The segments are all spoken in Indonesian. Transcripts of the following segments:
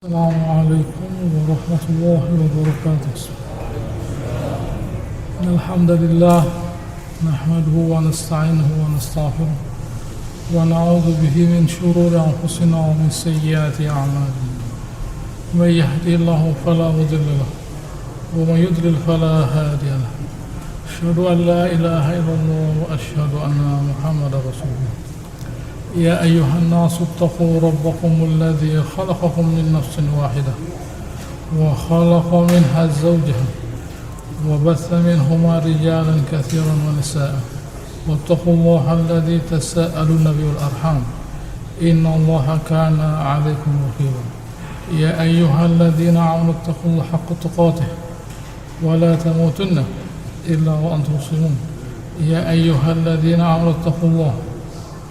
السلام عليكم ورحمة الله وبركاته. إن الحمد لله نحمده ونستعينه ونستغفره ونعوذ به من شرور أنفسنا ومن سيئات أعمالنا. من يهدي الله فلا مضل له ومن يضلل فلا هادي له. أشهد أن لا إله إلا الله وأشهد أن محمدا رسول الله. يا أيها الناس اتقوا ربكم الذي خلقكم من نفس واحدة وخلق منها زوجها وبث منهما رجالا كثيرا ونساء واتقوا الله الذي تساءلون به والأرحام إن الله كان عليكم رقيبا. يا أيها الذين آمنوا اتقوا الله حق تقاته ولا تموتن إلا وأنتم مسلمون. يا أيها الذين آمنوا اتقوا الله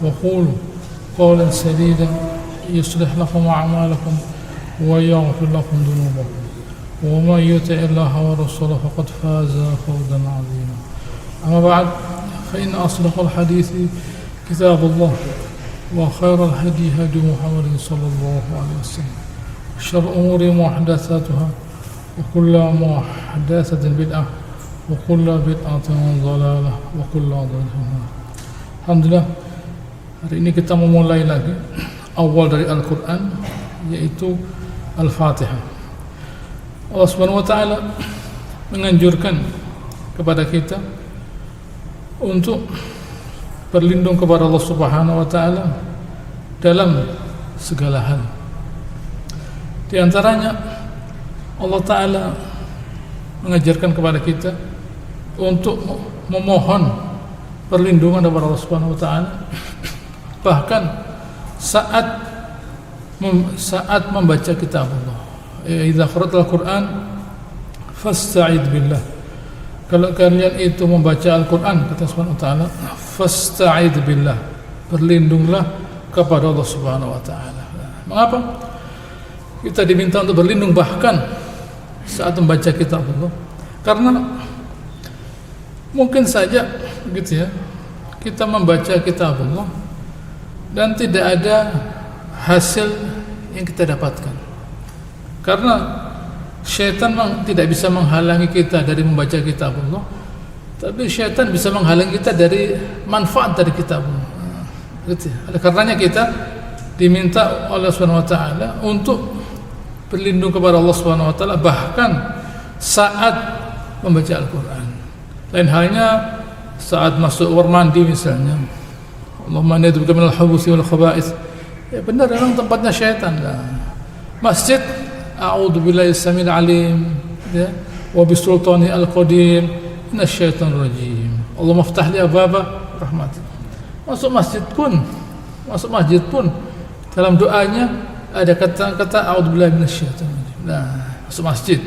وقولوا قولا سديدا يصلح لكم أعمالكم ويغفر لكم ذنوبكم ومن يطع الله ورسوله فقد فاز فوزا عظيما. أما بعد فإن أصدق الحديث كتاب الله وخير الهدي هدي محمد صلى الله عليه وسلم وشر الأمور محدثاتها وكل محدثة بدعة وكل بدعة ضلالة وكل ضلالة. Alhamdulillah, hari ini kita memulai lagi awal dari Al-Quran, yaitu Al-Fatihah. Allah Subhanahu wa Ta'ala menganjurkan kepada kita untuk berlindung kepada Allah Subhanahu wa Ta'ala dalam segala hal. Di antaranya Allah Ta'ala mengajarkan kepada kita untuk memohon perlindungan kepada Allah Subhanahu wa Ta'ala, bahkan saat membaca kitab Allah. Idza qara'tal Qur'an fasta'id billah. Kalau kalian itu membaca Al-Qur'an, kata Subhanahu wa Ta'ala, fasta'id billah, berlindunglah kepada Allah Subhanahu wa Ta'ala. Mengapa kita diminta untuk berlindung bahkan saat membaca kitab Allah? Karena mungkin saja gitu ya, kita membaca kitab Allah dan tidak ada hasil yang kita dapatkan, karena syaitan tidak bisa menghalangi kita dari membaca kitab Allah, tapi syaitan bisa menghalangi kita dari manfaat dari kitab Allah gitu ya. Oleh karenanya kita diminta oleh Subhanahu wa Ta'ala untuk berlindung kepada Allah Subhanahu wa Ta'ala bahkan saat membaca Al-Quran. Lain halnya saat masuk kamar mandi misalnya, Allahumma inni a'udzubika minal khubuthi wal khaba'its. Ya benar, memang tempatnya syaitan lah. Masjid, a'udzubillahi samil alim ya, wa bisultani al-qadim minasyaitonir rajim. Allahumma iftah li abwaaba rahmatik. Masuk masjid pun dalam doanya ada kata-kata a'udzubillahi minasyaitonir rajim. Nah, masuk masjid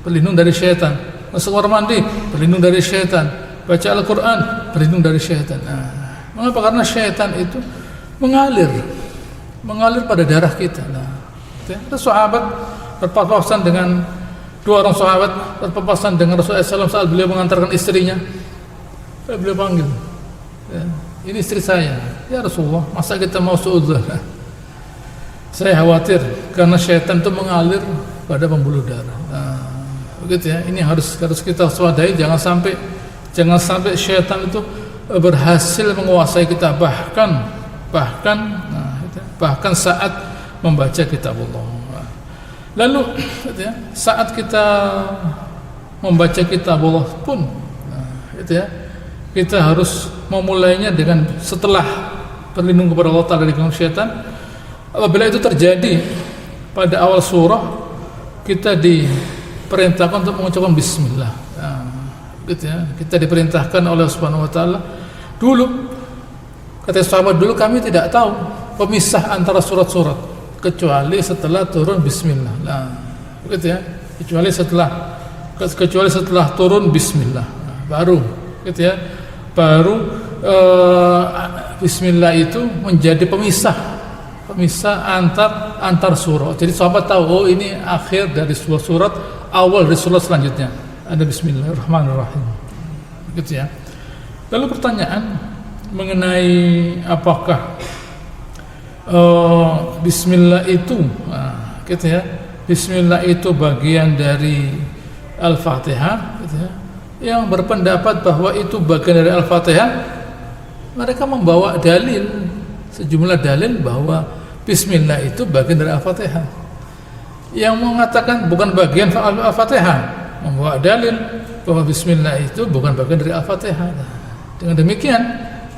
berlindung dari syaitan. Masuk kamar mandi berlindung dari syaitan. Baca Al-Quran berlindung dari syaitan. Mengapa? Karena syaitan itu mengalir pada darah kita. Ada sahabat berpapasan dengan dua orang sahabat berpapasan dengan Rasulullah SAW saat beliau mengantarkan istrinya. Beliau panggil, ya, ini istri saya. Ya Rasulullah, masa kita mau suudzon? Saya khawatir karena syaitan itu mengalir pada pembuluh darah. Begitu ya. Ini harus kita waspadai, jangan sampai syaitan itu berhasil menguasai kita bahkan saat membaca kitab Allah. Lalu gitu ya, saat kita membaca kitab Allah pun gitu ya, kita harus memulainya dengan setelah berlindung kepada Allah Ta'ala dari gangguan syaitan. Apabila itu terjadi pada awal surah, kita diperintahkan untuk mengucapkan bismillah. Gitu ya. Kita diperintahkan oleh Subhanahu wa Ta'ala. Dulu kata sahabat, dulu kami tidak tahu pemisah antara surat-surat kecuali setelah turun bismillah. Nah, begitu ya. Kecuali setelah turun bismillah. Baru gitu ya. Bismillah itu menjadi pemisah antar surat. Jadi sahabat tahu, oh ini akhir dari surat, awal dari surat selanjutnya. Ada bismillahirrahmanirrahim gitu ya. Lalu pertanyaan mengenai apakah bismillah itu gitu ya, Bismillah itu bagian dari Al-Fatihah gitu ya, yang berpendapat bahwa itu bagian dari Al-Fatihah, mereka membawa dalil, sejumlah dalil bahwa Bismillah itu bagian dari Al-Fatihah. Yang mengatakan bukan bagian Al-Fatihah membawa dalil bahwa Bismillah itu bukan bagian dari Al-Fatihah. Dengan demikian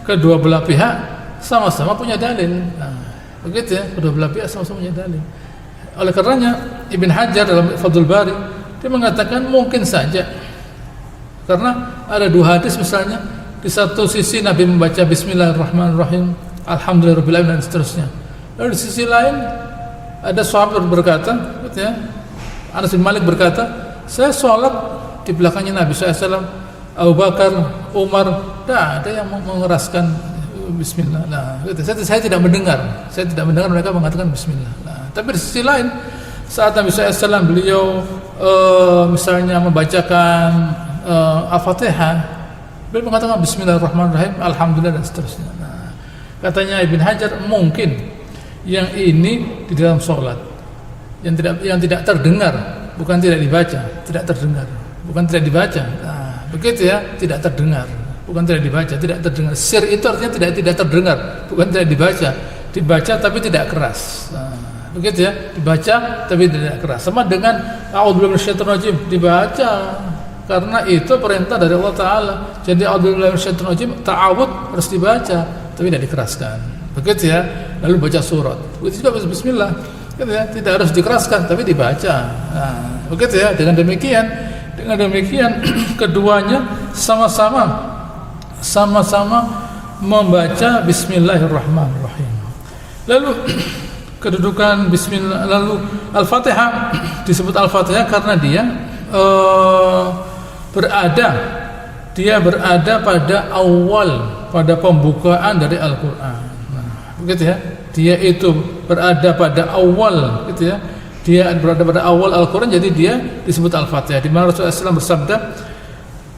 kedua belah pihak sama-sama punya dalil. Begitu ya, kedua belah pihak sama-sama punya dalil. Oleh karenanya Ibn Hajar dalam Fathul Bari dia mengatakan mungkin saja, karena ada dua hadis misalnya, di satu sisi Nabi membaca Bismillahirrahmanirrahim, Alhamdulillahirrahmanirrahim dan seterusnya. Lalu di sisi lain ada sahabat berkata, gitu ya, Anas bin Malik berkata, saya sholat di belakangnya Nabi SAW, Abu Bakar, Umar, tidak ada yang mengeraskan Bismillah. Nah, gitu. Saya tidak mendengar mereka mengatakan Bismillah. Nah, tapi di sisi lain saat Nabi SAW beliau misalnya membacakan Al-Fatihah, beliau mengatakan Bismillahirrahmanirrahim, Alhamdulillah dan seterusnya. Nah, katanya Ibn Hajar mungkin yang ini di dalam sholat yang tidak terdengar, bukan tidak dibaca, tidak terdengar, bukan tidak dibaca. Nah, begitu ya, tidak terdengar, bukan tidak dibaca, tidak terdengar. Sir itu artinya tidak terdengar, bukan tidak dibaca tapi tidak keras. Nah, begitu ya, dibaca tapi tidak keras. Sama dengan a'udzubillahi minasyaitonir rajim, dibaca karena itu perintah dari Allah Taala. Jadi a'udzubillahi minasyaitonir rajim, ta'awud harus dibaca tapi tidak dikeraskan. Begitu ya. Lalu baca surat, begitu juga Bismillah, gitu ya, tidak harus dikeraskan tapi dibaca. Nah, begitu ya. Dengan demikian keduanya sama-sama membaca Bismillahirrahmanirrahim. Lalu kedudukan Bismillah, lalu Al-Fatihah disebut Al-Fatihah karena dia berada pada awal, pada pembukaan dari Al-Quran. Begitu ya, dia itu berada pada awal, gitu ya, dia berada pada awal Al-Quran, jadi dia disebut Al-Fatihah. Di mana Rasulullah SAW bersabda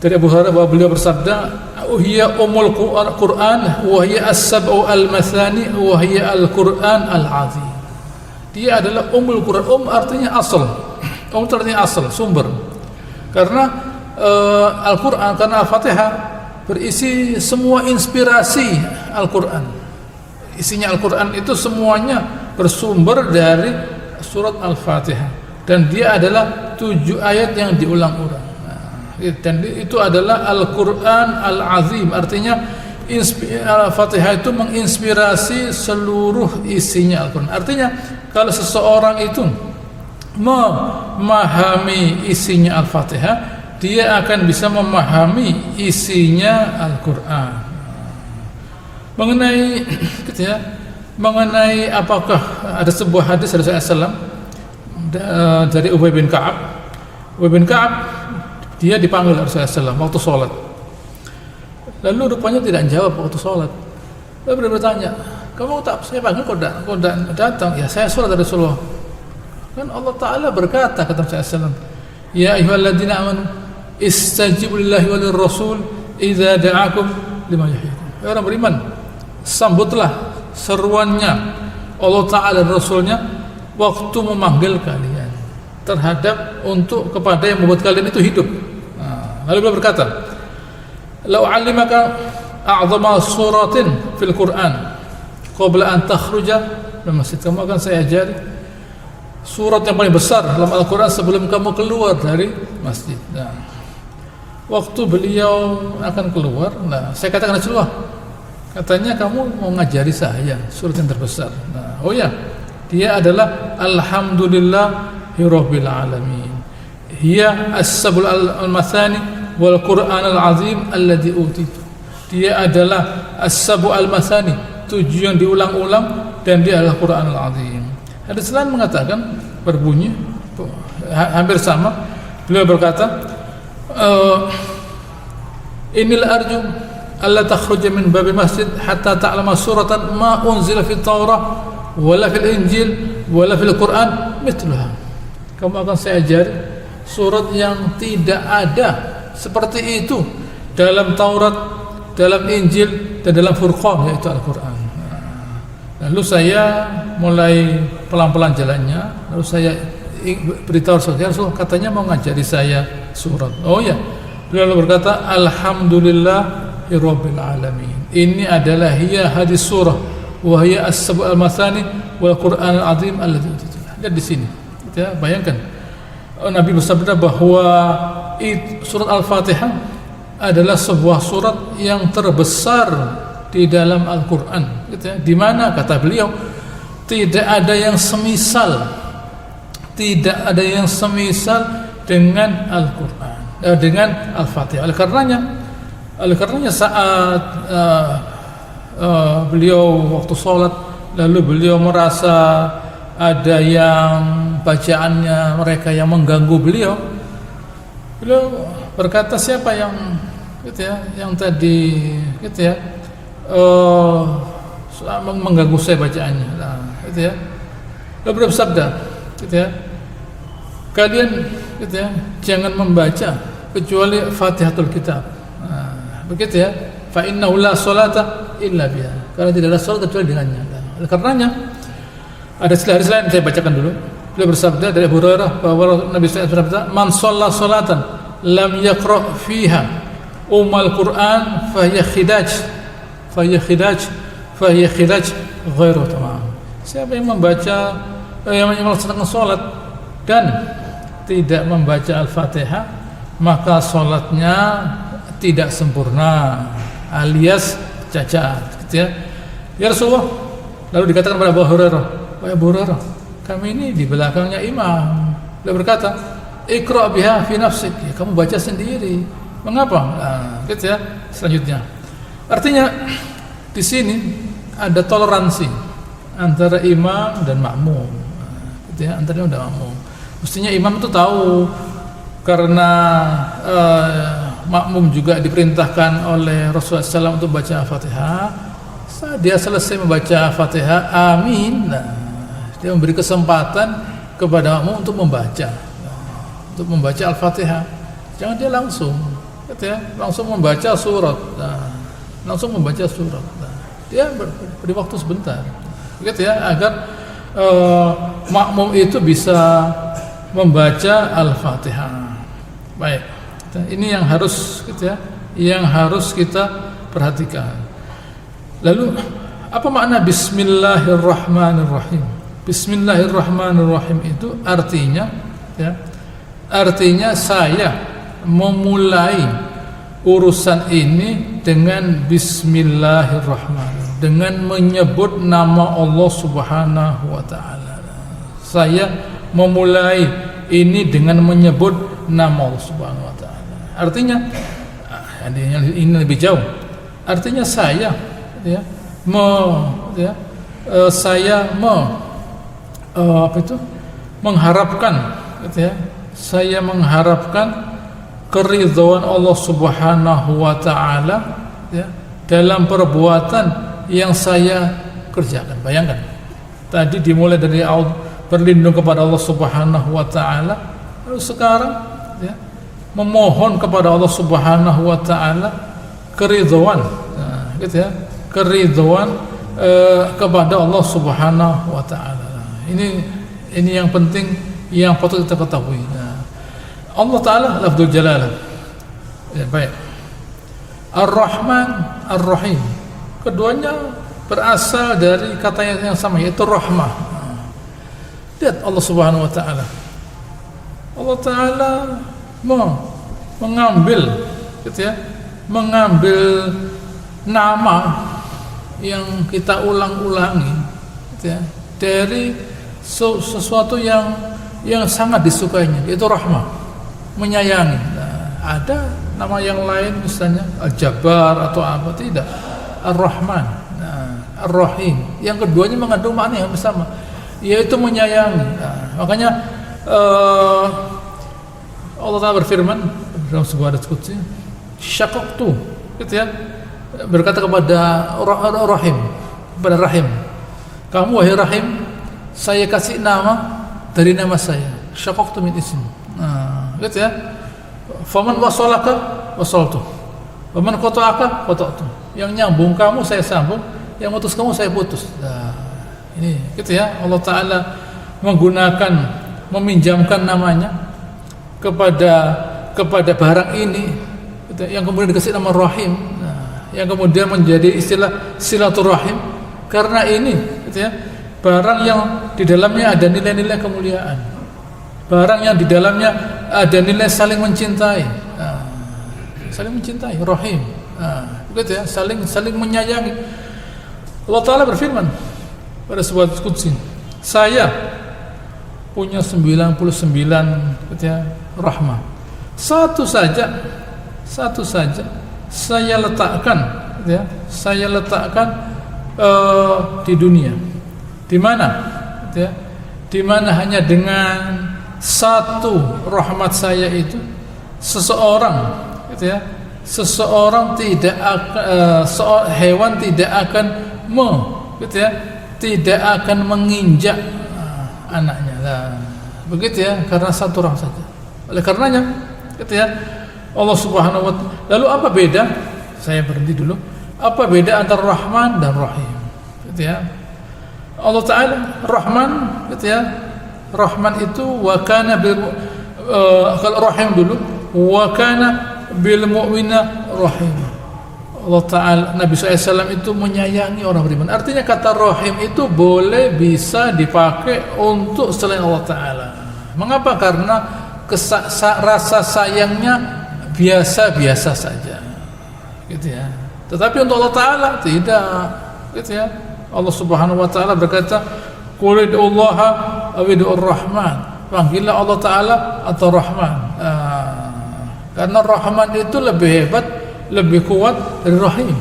dari Abu Hurairah bahwa beliau bersabda, "Hiya umul Quran, wa hiya as-sab'u al-mathani, wa hiya al-Quran al-azim." Dia adalah umul Quran. Artinya asal. Artinya asal, sumber. Karena Al-Quran, karena Al-Fatihah berisi semua inspirasi Al-Quran. Isinya Al-Quran itu semuanya bersumber dari surat Al-Fatihah, dan dia adalah 7 ayat yang diulang-ulang. Dan itu adalah Al-Quran Al-Azim, artinya Al-Fatihah itu menginspirasi seluruh isinya Al-Quran. Artinya kalau seseorang itu memahami isinya Al-Fatihah, dia akan bisa memahami isinya Al-Quran. Mengenai gitu ya, mengenai apakah ada sebuah hadis dari Rasulullah SAW dari Ubay bin Ka'ab. Ubay bin Ka'ab dia dipanggil Rasulullah SAW waktu sholat. Lalu rupanya tidak jawab waktu sholat. Lalu beliau bertanya, kamu tak saya panggil kok datang? Ya, saya sholat dari Rasulullah. Kan Allah Ta'ala berkata, kata Rasulullah SAW, ya ayyuhalladzina amanu istajibu lillahi walir rasul idza da'akum lima yuhyikum. Ya orang beriman, sambutlah seruannya Allah Ta'ala dan Rasulnya waktu memanggil kalian terhadap kepada yang membuat kalian itu hidup. Nah, lalu beliau berkata, "Lau 'allimaka a'zama suratin fil Qur'an qabla an takhruja min masjid." Kamu akan saya ajari surat yang paling besar dalam Al-Qur'an sebelum kamu keluar dari masjid. Nah, waktu beliau akan keluar, nah saya katakan Rasulullah, katanya kamu mau ngajari saya surat yang terbesar. Nah, oh ya, dia adalah Alhamdulillahirabbil alamin. Hiya as-sab'ul al-mathani wal Qur'an al-azim alladhi utitu. Dia adalah as-sab'ul al-mathani, 7 yang diulang-ulang, dan dia adalah Qur'an al-azim. Hadis lain mengatakan berbunyi hampir sama. Beliau berkata, "Inil arju alla takhruja min babi masjid hatta ta'lama suratan ma unzila fit Taurah wala fil Injil wala fil Quran mithluha." Kamu akan saya ajari surat yang tidak ada seperti itu dalam Taurat, dalam Injil, dan dalam Furqan, yaitu Al-Quran. Lalu saya mulai pelan-pelan jalannya, lalu saya beritahu Rasulullah, katanya mau ngajari saya surat. Oh ya, beliau lalu berkata, alhamdulillahirabbil alamin. Ini adalah hiya hadis surah wa hiya as-sab'ul al-mathani wal Qur'an al-azim alladzi utitila. Lihat di sini. Ya, bayangkan. Nabi bersabda bahwa surat Al-Fatihah adalah sebuah surat yang terbesar di dalam Al-Qur'an, gitu ya. Di mana kata beliau tidak ada yang semisal dengan Al-Qur'an, dengan Al-Fatihah. Oleh karenanya saat beliau waktu sholat lalu beliau merasa ada yang bacaannya mereka yang mengganggu beliau berkata, siapa yang gitu ya, yang tadi gitu ya mengganggu saya bacaannya, nah, gitu ya. Lalu beliau bersabda, gitu ya, kalian gitu ya jangan membaca kecuali Fatihatul Kitab, nah, begitu ya, fa innahu la sholata illa biha, karena tidak ada salat kecuali dengannya. Nah, oleh karenanya ada hadis lain saya bacakan dulu. Beliau bersabda dari Abu Hurairah bahwa Nabi SAW bersabda, man shalla salatan lam yaqra fiha umal Qur'an fahiya khidaj ghairu tamam. Siapa yang membaca yang melaksanakan salat dan tidak membaca Al-Fatihah, maka salatnya tidak sempurna alias cacat, gitu ya. Ya Rasulullah, lalu dikatakan kepada Abu Hurairah, wahai Abu Hurairah, kami ini di belakangnya imam. Beliau berkata, iqra biha fi nafsik, ya, kamu baca sendiri. Mengapa? Nah, gitu ya. Selanjutnya, artinya di sini ada toleransi antara imam dan makmum, gitu ya, antara imam dan makmum. Mestinya imam itu tahu, karena makmum juga diperintahkan oleh Rasulullah SAW untuk baca Al-Fatihah. Saat dia selesai membaca Al-Fatihah, amin, nah, dia memberi kesempatan kepada makmum untuk membaca, untuk membaca Al-Fatihah. Jangan dia langsung, gitu ya, langsung membaca surat, nah, langsung membaca surat. Nah, dia beri waktu sebentar, gitu ya, agar makmum itu bisa membaca Al-Fatihah. Baik, ini yang harus, gitu ya, yang harus kita perhatikan. Lalu apa makna Bismillahirrahmanirrahim? Bismillahirrahmanirrahim itu artinya, ya, artinya saya memulai urusan ini dengan Bismillahirrahmanirrahim, dengan menyebut nama Allah Subhanahu wa Ta'ala. Saya memulai ini dengan menyebut nama Allah Subhanahu wa Ta'ala. Artinya ini lebih jauh. Artinya saya, ya, mengharapkan, gitu ya, saya mengharapkan keridhaan Allah Subhanahu wa Ta'ala, ya, dalam perbuatan yang saya kerjakan. Bayangkan, tadi dimulai dari berlindung kepada Allah Subhanahu wa Ta'ala, lalu sekarang, ya, memohon kepada Allah Subhanahu wa Ta'ala keridhaan, nah, gitu ya, keridhaan kepada Allah Subhanahu wa Ta'ala. Ini yang penting, yang patut kita ketahui. Nah, Allah Ta'ala lafzul jalalah, ya, baik. Ar-Rahman, Ar-Rahim, keduanya berasal dari kata yang sama, yaitu rahmah. Lihat Allah Subhanahu wa Ta'ala, Allah Ta'ala mengambil, gitu ya, mengambil nama yang kita ulang-ulangi, gitu ya, dari sesuatu yang sangat disukainya, yaitu rahmah, menyayangi. Nah, ada nama yang lain misalnya Al-Jabbar atau apa, tidak. Ar-Rahman, nah, Ar-Rahim, yang keduanya mengandung makna yang sama, yaitu menyayangi. Nah, makanya Allah Ta'ala berfirman dalam sebuah hadits qudsi, syaqaqtu, gitu ya, berkata kepada Rahim, kepada Rahim, kamu wahai Rahim, saya kasih nama dari nama saya, syaqaqtu min ismi. Nah, gitu ya, faman wasalaka wasaltu, faman qata'aka qata'tu, yang nyambung kamu saya sambung, yang putus kamu saya putus. Nah, ini gitu ya, Allah Ta'ala menggunakan meminjamkan namanya kepada barang ini, gitu, yang kemudian dikasih nama rahim, yang kemudian menjadi istilah silaturahim, karena ini, gitu ya, barang yang di dalamnya ada nilai-nilai kemuliaan, barang yang di dalamnya ada nilai saling mencintai, saling mencintai, rahim, begitu ya, saling menyayangi. Allah Ta'ala berfirman pada sebuah qudsi, saya punya 99, gitu ya, rahmah, satu saja saya letakkan, gitu ya, di dunia, di mana, gitu ya, di mana hanya dengan satu rahmat saya itu seseorang, gitu ya, seseorang tidak akan, hewan tidak akan gitu ya, tidak akan menginjak anaknya. Nah, begitu ya, karena satu orang saja. Oleh karenanya, gitu ya, Allah Subhanahu wa Ta'ala. Lalu apa beda? Saya berhenti dulu. Apa beda antara Rahman dan Rahim? Gitu ya. Allah Ta'ala Rahman, gitu ya. Rahman itu wa kana bil kalau Rahim dulu, wa kana bil mu'mina rahim. Allah Ta'ala, Nabi SAW itu menyayangi orang beriman. Artinya kata rahim itu boleh bisa dipakai untuk selain Allah Ta'ala. Mengapa? Karena rasa sayangnya biasa-biasa saja, gitu ya. Tetapi untuk Allah Ta'ala tidak, gitu ya. Allah Subhanahu wa Ta'ala berkata, qul ud'ullaha aw ud'ur rahman. Panggillah Allah Ta'ala atau Rahman. Karena Rahman itu lebih hebat, lebih kuat dari Rahim.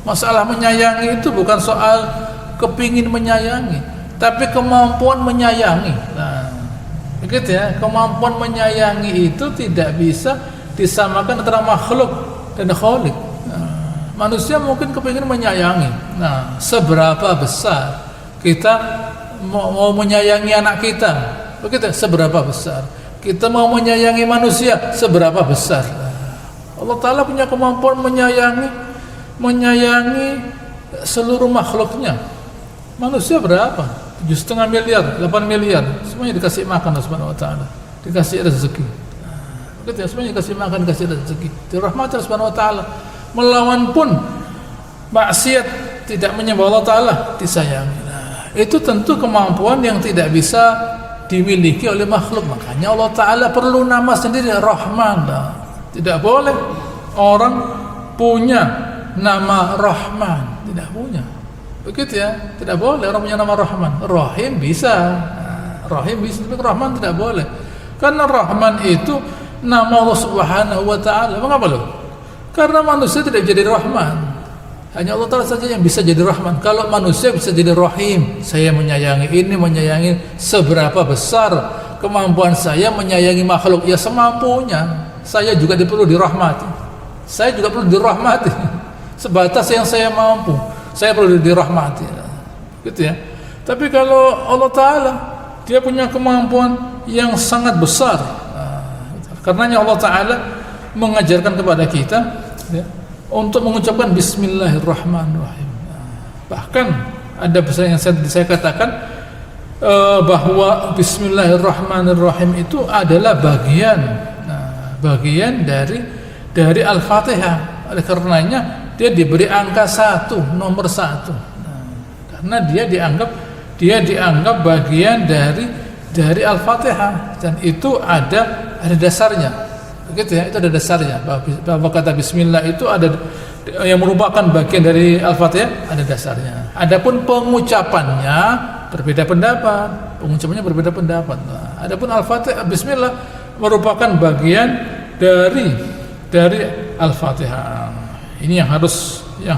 Masalah menyayangi itu bukan soal kepingin menyayangi, tapi kemampuan menyayangi. Nah, begitu ya, kemampuan menyayangi itu tidak bisa disamakan antara makhluk dan khalik. Nah, manusia mungkin kepingin menyayangi. Nah, seberapa besar kita mau menyayangi anak kita? Begitu, seberapa besar kita mau menyayangi manusia, seberapa besar. Allah Ta'ala punya kemampuan menyayangi seluruh makhluknya. Manusia berapa? 7,5 miliar, 8 miliar, semuanya dikasih makan Allah Subhanahu wa Ta'ala, dikasih rezeki. Begitu ya, semuanya dikasih makan, dikasih rezeki. Dirahmati Allah Subhanahu wa Ta'ala. Melawan pun maksiat, tidak menyembah Allah Ta'ala, disayangi. Nah, itu tentu kemampuan yang tidak bisa dimiliki oleh makhluk. Makanya Allah Ta'ala perlu nama sendiri, Rahman. Nah, tidak boleh orang punya nama Rahman, tidak punya. Begitu ya, tidak boleh orang punya nama Rahman. Rahim bisa, Rahim bisa, tapi Rahman tidak boleh. Karena Rahman itu nama Allah Subhanahu wa Ta'ala. Mengapa loh? Karena manusia tidak jadi Rahman. Hanya Allah Ta'ala saja yang bisa jadi Rahman. Kalau manusia bisa jadi Rahim, saya menyayangi ini, menyayangi, seberapa besar kemampuan saya menyayangi makhluk? Ya semampunya. Saya juga perlu dirahmati. Saya juga perlu dirahmati. Sebatas yang saya mampu, saya perlu dirahmati. Gitu ya. Tapi kalau Allah Ta'ala, Dia punya kemampuan yang sangat besar. Karenanya Allah Ta'ala mengajarkan kepada kita, ya, untuk mengucapkan Bismillahirrahmanirrahim. Bahkan ada bahasa yang saya katakan bahwa Bismillahirrahmanirrahim itu adalah bagian dari Al-Fatihah. Oleh karenanya dia diberi angka 1, nomor 1. Karena dia dianggap bagian dari Al-Fatihah, dan itu ada dasarnya. Begitu ya, itu ada dasarnya. Bahwa kata bismillah itu ada yang merupakan bagian dari Al-Fatihah, ada dasarnya. Adapun pengucapannya berbeda pendapat. Nah, adapun Al-Fatihah, bismillah merupakan bagian dari Al-Fatihah. Ini yang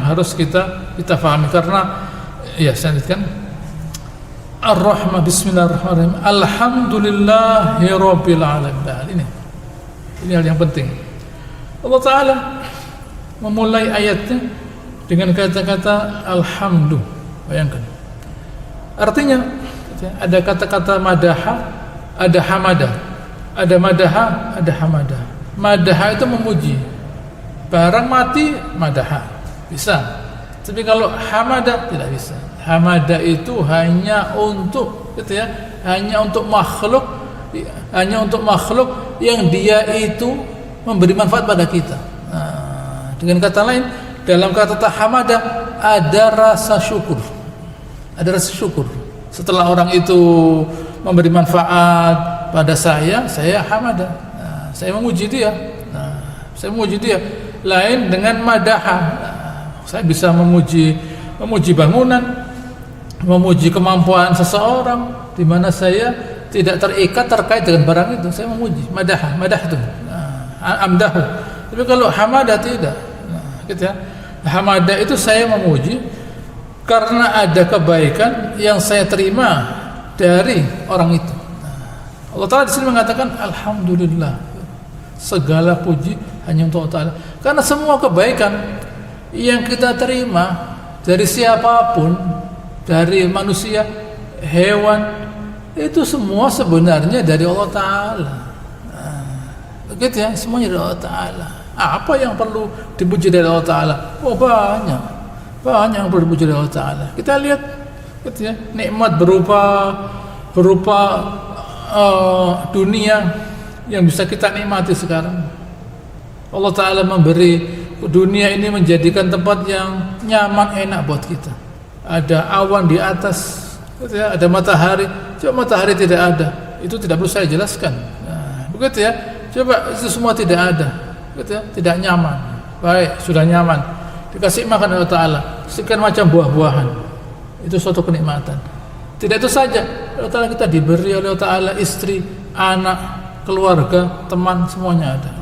harus kita pahami. Karena ya, saya lanjutkan. Ar-Rahman, Bismillahirrahmanirrahim. Alhamdulillahirabbil alamin. Ini hal yang penting. Allah Ta'ala memulai ayatnya dengan kata-kata alhamdu. Bayangkan. Artinya ada kata-kata madaha, ada hamadah. Ada madaha, ada hamadah. Madaha itu memuji. Barang mati, madaha. Bisa. Tapi kalau hamadah tidak bisa. Hamadah itu hanya untuk, gitu ya, hanya untuk makhluk yang dia itu memberi manfaat pada kita. Dengan kata lain, dalam kata hamada ada rasa syukur. Ada rasa syukur. Setelah orang itu memberi manfaat pada saya hamada. Saya memuji dia. Saya memuji dia. Lain dengan madaha. Saya bisa memuji bangunan, memuji kemampuan seseorang, di mana saya tidak terikat terkait dengan barang itu. Saya memuji, madah itu, amdahu. Tapi kalau hamada tidak, gitu ya. Hamada itu saya memuji karena ada kebaikan yang saya terima dari orang itu. Allah Ta'ala di sini mengatakan alhamdulillah, segala puji hanya untuk Allah Ta'ala. Karena semua kebaikan yang kita terima dari siapapun, dari manusia, hewan, itu semua sebenarnya dari Allah Ta'ala. Begitu ya, semuanya dari Allah Ta'ala. Apa yang perlu dipuji dari Allah Ta'ala? Oh, banyak yang perlu dipuji dari Allah Ta'ala. Kita lihat, gitu ya, nikmat berupa dunia yang bisa kita nikmati sekarang. Allah Ta'ala memberi dunia ini, menjadikan tempat yang nyaman, enak buat kita. Ada awan di atas, gitu ya, ada matahari. Coba matahari tidak ada, itu tidak perlu saya jelaskan. Begitu ya. Coba itu semua tidak ada, gitu ya, tidak nyaman. Baik, sudah nyaman, dikasih makan Allah Ta'ala sekian macam buah-buahan, itu suatu kenikmatan. Tidak itu saja, Allah Ta'ala kita diberi oleh Allah Ta'ala istri, anak, keluarga, teman, semuanya ada.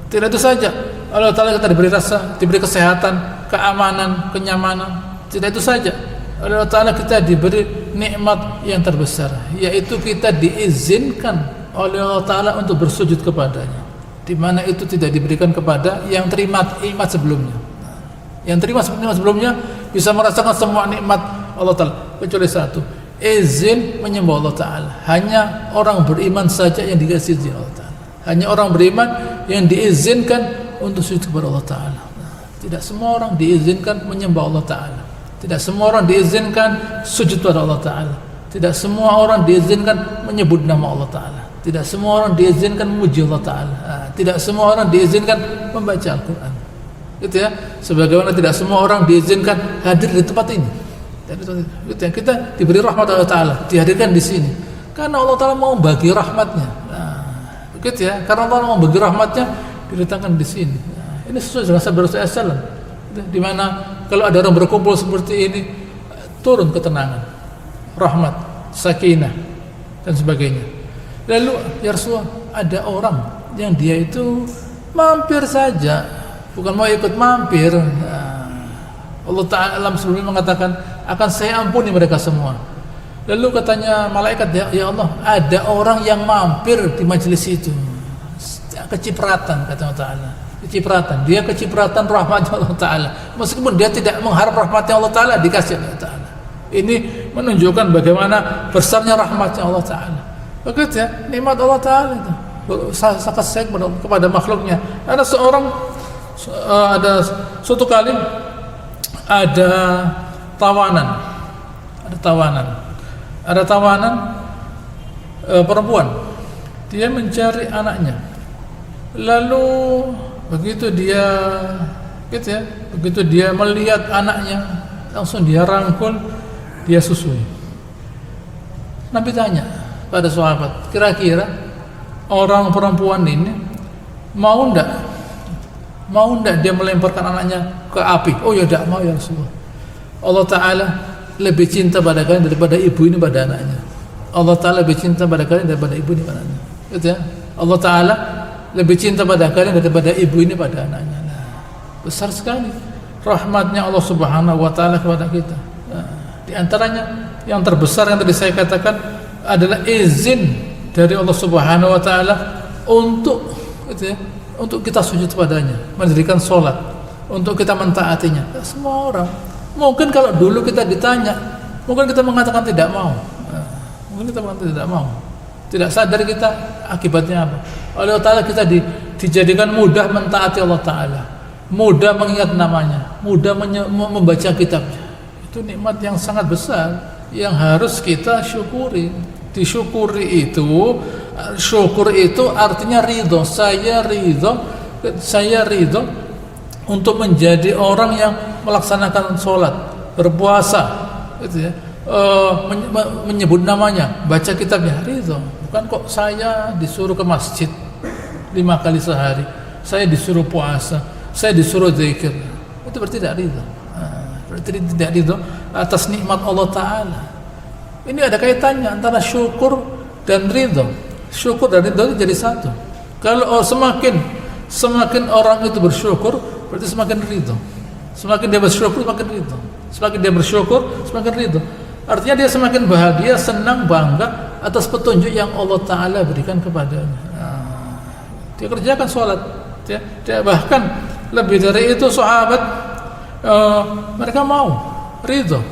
Tidak itu saja, Allah Ta'ala kita diberi rasa, diberi kesehatan, keamanan, kenyamanan. Tidak itu saja, Allah Ta'ala kita diberi nikmat yang terbesar, yaitu kita diizinkan oleh Allah Ta'ala untuk bersujud kepadanya, di mana itu tidak diberikan kepada yang terima nikmat sebelumnya. Yang terima nikmat sebelumnya bisa merasakan semua nikmat Allah Ta'ala, kecuali satu, izin menyembah Allah Ta'ala. Hanya orang beriman saja yang dikasih izin Allah Ta'ala. Hanya orang beriman yang diizinkan untuk sujud kepada Allah Ta'ala. Tidak semua orang diizinkan menyembah Allah Ta'ala. Tidak semua orang diizinkan sujud kepada Allah Ta'ala. Tidak semua orang diizinkan menyebut nama Allah Ta'ala. Tidak semua orang diizinkan memuji Allah Ta'ala. Tidak semua orang diizinkan membaca Al-Quran. Gitu ya. Sebagaimana tidak semua orang diizinkan hadir di tempat ini. Gitu ya. Kita diberi rahmat Allah Ta'ala, dihadirkan di sini karena Allah Ta'ala mau bagi rahmatnya. Begitu ya. Karena Allah mau bagi rahmatnya, diletakkan di sini. Ini sesuai dengan sabda Rasulullah SAW, di mana kalau ada orang berkumpul seperti ini, turun ketenangan, rahmat, sakinah, dan sebagainya. Lalu ya Rasulullah, ada orang yang dia itu mampir saja, bukan mau ikut mampir. Allah Ta'ala sebelumnya mengatakan akan saya ampuni mereka semua. Lalu katanya malaikat, ya Allah, ada orang yang mampir di majelis itu, kecipratan, kata Allah Ta'ala, kecipratan, dia kecipratan rahmat Allah Ta'ala, meskipun dia tidak mengharap rahmatnya Allah Ta'ala, dikasih Allah Ta'ala. Ini menunjukkan bagaimana besarnya rahmatnya Allah Ta'ala. Begitu ya, nikmat Allah Ta'ala itu sangat sayang kepada makhluknya. Ada suatu kali ada tawanan perempuan, dia mencari anaknya. Lalu begitu dia melihat anaknya, langsung dia rangkul, dia susui. Nabi tanya pada sahabat, kira-kira orang perempuan ini mau enggak dia melemparkan anaknya ke api? Oh ya, tidak mau ya Rasulullah. Allah Ta'ala lebih cinta pada kalian daripada ibu ini pada anaknya. Allah Ta'ala lebih cinta pada kalian daripada ibu ini pada anaknya. Gitu ya? Allah Ta'ala lebih cinta pada kalian daripada ibu ini pada anaknya. Besar sekali rahmatnya Allah Subhanahu wa Ta'ala kepada kita. Di antaranya yang terbesar yang tadi saya katakan adalah izin dari Allah Subhanahu wa Ta'ala untuk, gitu ya, untuk kita sujud padanya, mendirikan sholat, untuk kita mentaatinya. Semua orang, mungkin kalau dulu kita ditanya, mungkin kita mengatakan tidak mau. Mungkin kita mengatakan tidak mau, tidak sadar kita akibatnya apa. Oleh Allah Ta'ala kita dijadikan mudah mentaati Allah Ta'ala, mudah mengingat namanya, mudah membaca kitabnya. Itu nikmat yang sangat besar yang harus kita syukuri. Disyukuri itu, syukur itu artinya ridho. Saya ridho untuk menjadi orang yang melaksanakan sholat, berpuasa, gitu ya, menyebut namanya, baca kitabnya, ridho. Bukan kok saya disuruh ke masjid 5 kali sehari, saya disuruh puasa, saya disuruh zikir, itu berarti tidak ridho. Berarti tidak ridho atas nikmat Allah Ta'ala. Ini ada kaitannya antara syukur dan ridho. Syukur dan ridho itu jadi satu. Kalau semakin orang itu bersyukur, berarti semakin ridho. Semakin dia bersyukur, semakin ridho. Semakin dia bersyukur, semakin ridho. Artinya dia semakin bahagia, senang, bangga atas petunjuk yang Allah Ta'ala berikan kepadanya. Dia kerjakan sholat. Dia bahkan lebih dari itu sahabat, mereka mau ridho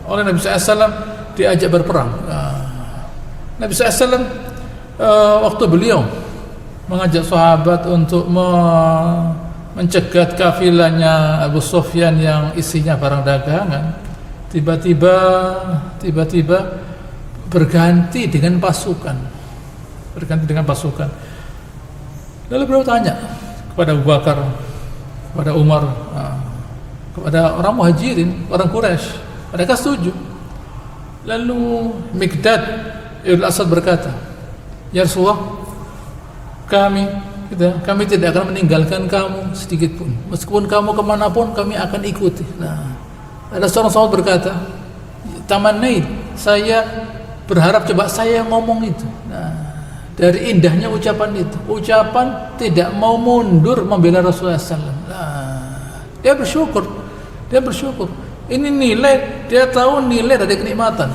oleh Nabi SAW diajak berperang. Nabi SAW waktu beliau mengajak sahabat untuk mencegat kafilahnya Abu Sufyan yang isinya barang dagangan, tiba-tiba berganti dengan pasukan. Lalu beliau tanya kepada Abu Bakar, kepada Umar, kepada orang Muhajirin, orang Quraisy, mereka setuju. Lalu Miqdad Ibn Asad berkata, ya Rasulullah, kami tidak akan meninggalkan kamu sedikit pun, meskipun kamu kemanapun kami akan ikuti. Nah, ada seorang sahabat berkata, tamannaid, saya berharap coba saya ngomong itu. Nah, dari indahnya ucapan itu, ucapan tidak mau mundur membela Rasulullah SAW. Nah, dia bersyukur. Ini nilai, dia tahu nilai dari kenikmatan.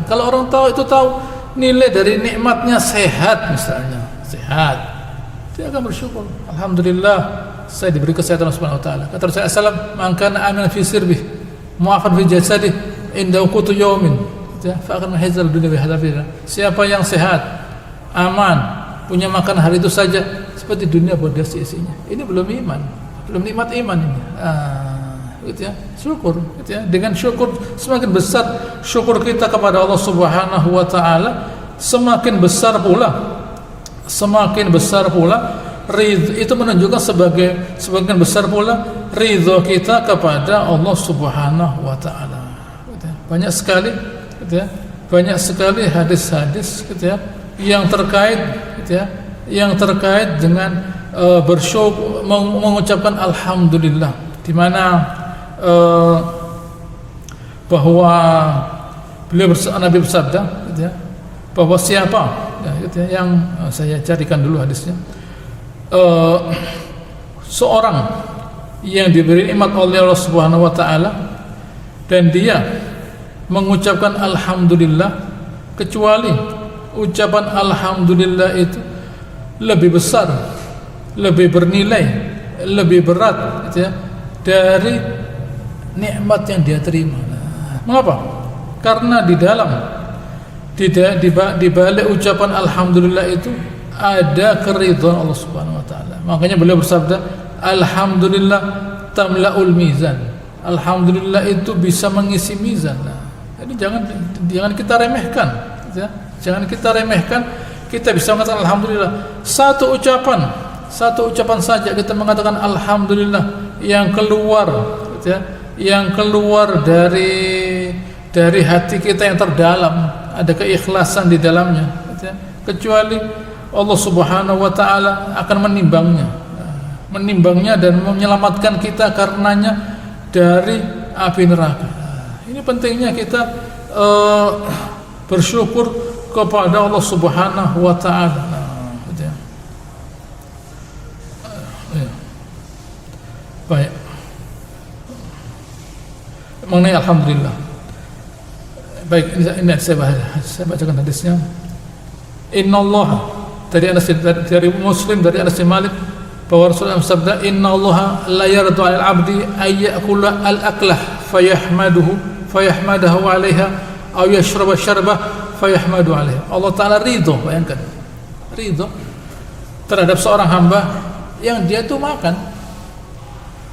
Kalau orang tahu nilai dari nikmatnya sehat, misalnya sehat, dia akan bersyukur. Alhamdulillah, saya diberi kesehatan Allah Subhanahu Wa Taala. Kata Rasulullah SAW, man kana aminan fi sirbih, mu'afan fi jasadih, inda qutu yawmin, fa akan menghizal dunia bi hadafiha. Siapa yang sehat, aman, punya makan hari itu saja, seperti dunia buat dia isinya. Ini belum nikmat iman ini. Gitu ya, syukur, gitu ya. Dengan syukur semakin besar syukur kita kepada Allah Subhanahu Wa Taala, semakin besar pula ridho, itu menunjukkan semakin besar pula ridho kita kepada Allah Subhanahu Wa Taala. Gitu ya. Banyak sekali hadis-hadis, gitu ya, yang terkait dengan bersyukur, mengucapkan alhamdulillah, di mana bahwa Nabi bersabda, gitu ya, bahwa siapa, gitu ya, yang saya carikan dulu hadisnya, seorang yang diberi nikmat oleh Allah Subhanahu Wa Taala dan dia mengucapkan alhamdulillah, kecuali ucapan alhamdulillah itu lebih besar, lebih bernilai, lebih berat, gitu ya, dari nikmat yang dia terima. Mengapa? Karena di balik ucapan alhamdulillah itu ada keridhaan Allah Subhanahu Wa Taala. Makanya beliau bersabda, alhamdulillah tamla'ul mizan. Alhamdulillah itu bisa mengisi mizan. Jadi jangan kita remehkan, ya. Jangan kita remehkan. Kita bisa mengatakan alhamdulillah. Satu ucapan saja kita mengatakan alhamdulillah, yang keluar, gitu ya, yang keluar dari hati kita yang terdalam, ada keikhlasan di dalamnya, gitu ya. Kecuali Allah Subhanahu Wa Taala akan menimbangnya dan menyelamatkan kita karenanya dari api neraka. Ini pentingnya kita bersyukur kepada Allah Subhanahu Wa Taala. Gitu ya. Baik. Mengenai alhamdulillah. Baik, ini saya bacakan hadisnya. Innallaha, dari Muslim, dari Anas bin Malik, bahwa Rasulullah bersabda, innallaha la yardu 'alal 'abdi ay ya'kula al-aklah fayahmadahu 'alaiha aw yashraba syarbah fayahmadu 'alaiha. Allah Taala ridho, bayangkan, ridho terhadap seorang hamba yang dia tuh makan,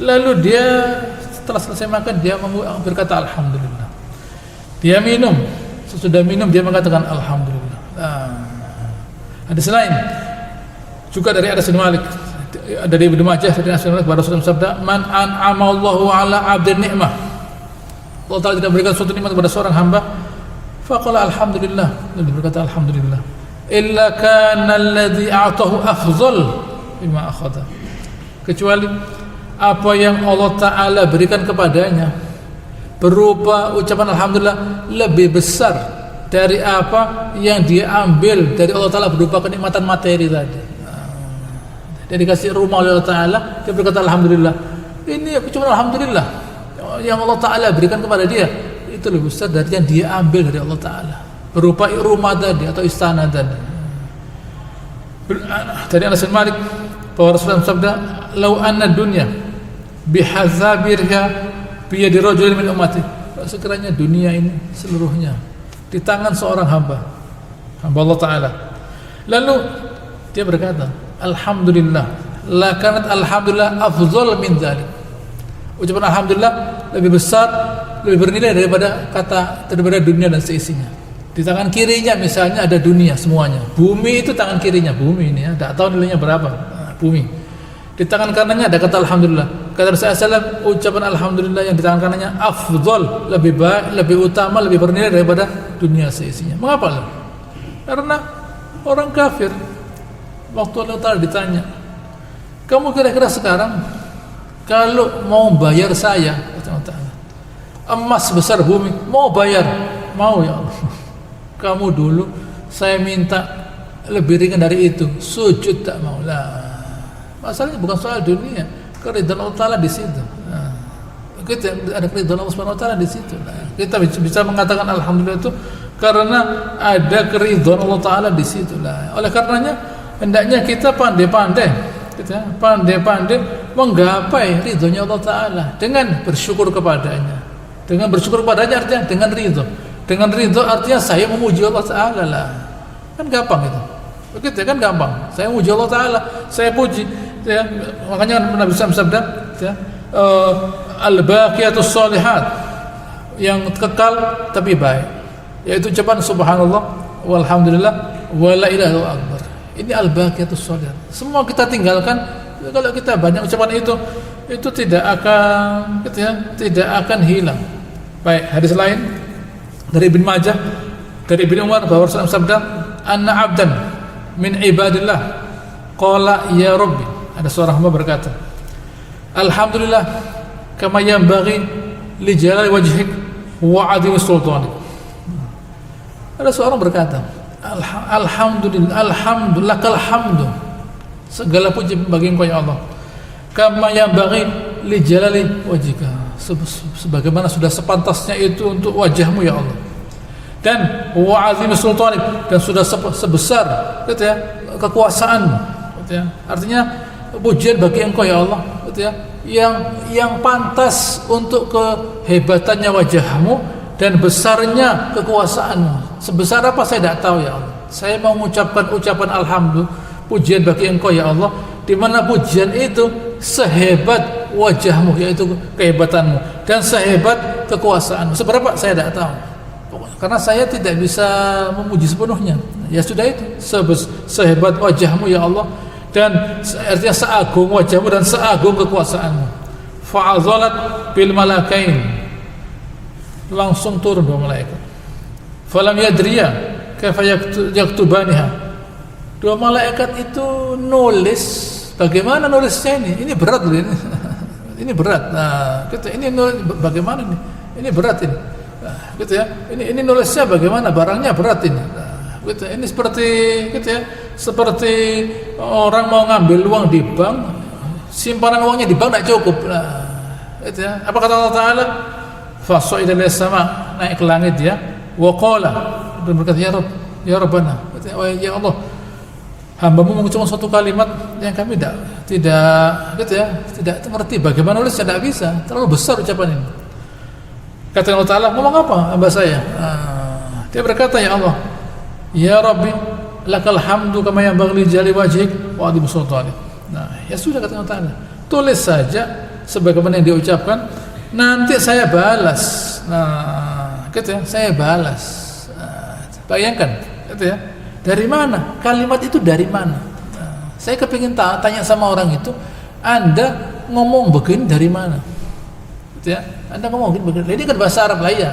lalu dia setelah selesai makan dia berkata alhamdulillah. Dia minum, sesudah minum dia mengatakan alhamdulillah. Hadis lain juga dari Anas bin Malik, dari Ibnu Majah, dari Anas bin Malik, Rasulullah sabda, man an'ama Allahu ala 'abdin ni'mah, Allah Ta'ala tidak berikan suatu nikmat kepada seorang hamba, faqala alhamdulillah, dia berkata alhamdulillah, illa kana alladhi a'tahu afdhal mimma akhadha, kecuali apa yang Allah Ta'ala berikan kepadanya berupa ucapan alhamdulillah lebih besar dari apa yang dia ambil dari Allah Ta'ala berupa kenikmatan materi tadi. Dia dikasih rumah oleh Allah Ta'ala, dia berkata alhamdulillah, ini cuma alhamdulillah yang Allah Ta'ala berikan kepada dia itu lebih besar dari yang dia ambil dari Allah Ta'ala berupa rumah tadi atau istana tadi. Dari Anas bin Malik bahwa Rasulullah sabda, lau anna dunya bihazabirha biyadi rajulin min ummati, sekiranya dunia ini seluruhnya di tangan seorang hamba Allah Ta'ala, lalu dia berkata alhamdulillah, la kanat alhamdulillah afdhal min dzalik, ucapan alhamdulillah lebih besar, lebih bernilai daripada dunia dan seisinya. Di tangan kirinya misalnya ada dunia semuanya, bumi itu tangan kirinya, bumi ini ya, tidak tahu nilainya berapa, bumi. Di tangan kanannya ada kata alhamdulillah. Kata Rasulullah, ucapan alhamdulillah yang di tangan kanannya afdhal, lebih baik, lebih utama, lebih bernilai daripada dunia seisinya. Mengapa? Karena orang kafir waktu Allah Ta'ala ditanya, kamu kira-kira sekarang kalau mau bayar saya, kata Allah Ta'ala, emas besar bumi, mau bayar? Mau ya Allah. Kamu dulu saya minta lebih ringan dari itu, sujud tak mau lah. Masalahnya bukan soal dunia, keridhaan Allah Ta'ala di situ. Kita ada keridhaan Allah Subhanahu wa Ta'ala di situ. Kita bisa mengatakan alhamdulillah itu karena ada keridhaan Allah Ta'ala di situ. Oleh karenanya hendaknya kita pandai-pandai menggapai ridhonya Allah Ta'ala dengan bersyukur kepadanya. Dengan bersyukur kepadanya artinya dengan ridho. Dengan ridho artinya saya memuji Allah Ta'ala lah. Kan gampang itu. Begitu kan gampang. Saya memuji Allah Ta'ala, saya puji. Ya, makanya Nabi SAW sabda, ya, al-baqiyatus shalihat, yang kekal tapi baik, yaitu ucapan subhanallah walhamdulillah wala ilaha illallah. Ini al-baqiyatus shalihat. Semua kita tinggalkan kalau kita banyak ucapan itu tidak akan gitu ya, tidak akan hilang. Baik, hadis lain dari Ibnu Majah, dari Ibnu Umar bahwa Rasulullah sabda, anna 'abdan min ibadillah qala ya rabbi, ada seorang hamba berkata, alhamdulillah kama yanbaghi li jalali wajhik wa 'azimi sultanik. Ada seorang berkata, alhamdulillah lakal hamdu, segala puji bagi Engkau ya Allah, kama yanbaghi li jalali wajhika, sebagaimana sudah sepantasnya itu untuk wajahmu ya Allah, dan wa 'azimi sultanik, dan sudah sebesar gitu ya kekuasaanmu gitu ya. Artinya pujian bagi Engkau ya Allah gitu ya, yang pantas untuk kehebatannya wajahmu dan besarnya kekuasaanmu. Sebesar apa saya tidak tahu ya Allah. Saya mau mengucapkan ucapan alhamdulillah, pujian bagi Engkau ya Allah, di mana pujian itu sehebat wajahmu, yaitu kehebatanmu, dan sehebat kekuasaanmu. Seberapa saya tidak tahu, karena saya tidak bisa memuji sepenuhnya. Ya sudah, itu sehebat wajahmu ya Allah, dan artinya seagung wajahmu dan seagung kekuasaanmu. Fa'azalat bil malakain, langsung turun dua malaikat. Falam yadriya kaifa yaktubaniha, dua malaikat itu nulis. Bagaimana nulisnya ini berat loh ini. Ini berat. Nah, gitu. Ini nulis bagaimana ini? Ini berat ini. Nah, gitu ya. Ini nulisnya bagaimana? Barangnya berat ini. Nah, gitu. Ini seperti gitu ya. Seperti orang mau ngambil uang di bank, simpanan uangnya di bank tidak cukup. Nah, gitu ya. Apa kata Allah Ta'ala? Fasa'ida lis sama, naik ke langit ya. Wa qala, dan berkata ya Rabb, ya Rabbana, ya Allah, hamba-Mu mengucapkan suatu kalimat yang kami tidak gitu ya, tidak mengerti bagaimana nulisnya, tidak bisa, terlalu besar ucapan ini. Kata Allah Ta'ala, ngomong apa hamba saya? Dia berkata, ya Allah, ya Rabbi, lakal hamdu kama yanbaghi li jalali wajhik wa 'azimi sultanik. Nah, ya sudah, kata Allah Ta'ala, tulis saja sebagaimana yang diucapkan, nanti saya balas. Nah, gitu ya, saya balas. Nah, Bayangkan, gitu ya. Dari mana? Kalimat itu dari mana? Nah, saya kepingin tanya sama orang itu, Anda ngomong begini dari mana? Gitu ya. Anda ngomong begini. Ini kan bahasa Arab lah ya.